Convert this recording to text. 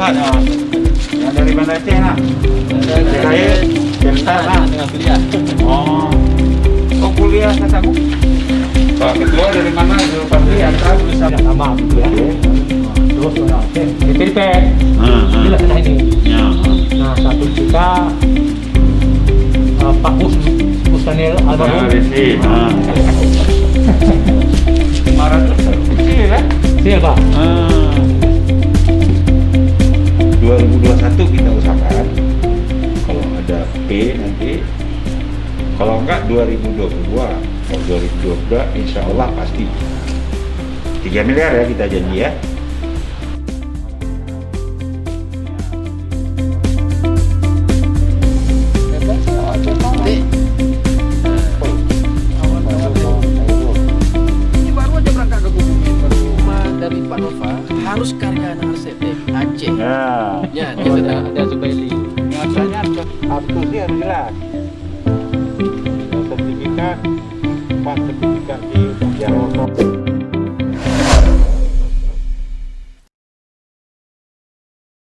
Ustaz. Yang dari Banda Aceh nak? Dari Delta nak? Tengah kuliah. Oh. Kau kuliah katamu? Pak Ketua dari mana? Dari Pabrik Antar bisa Sama gitu ya. Terus DPP bila sudah ini. Ya. Nah, satu kita Pak Daniel Almarhum. Resi. 500 kecil lah. Iya, Pak. 2021 kita usahakan kalau ada P nanti, kalau enggak 2022. Kalau 2022 insya Allah pasti 3 miliar ya kita janji ya. Ini baru aja berangkat ke Kebumen. Rumah dari Pak Nova harus karya anak arsitek Aceh. Ya, dia ada Zubaili. Nyatanya harus sih harus jelas. Sertifikat, pas sertifikat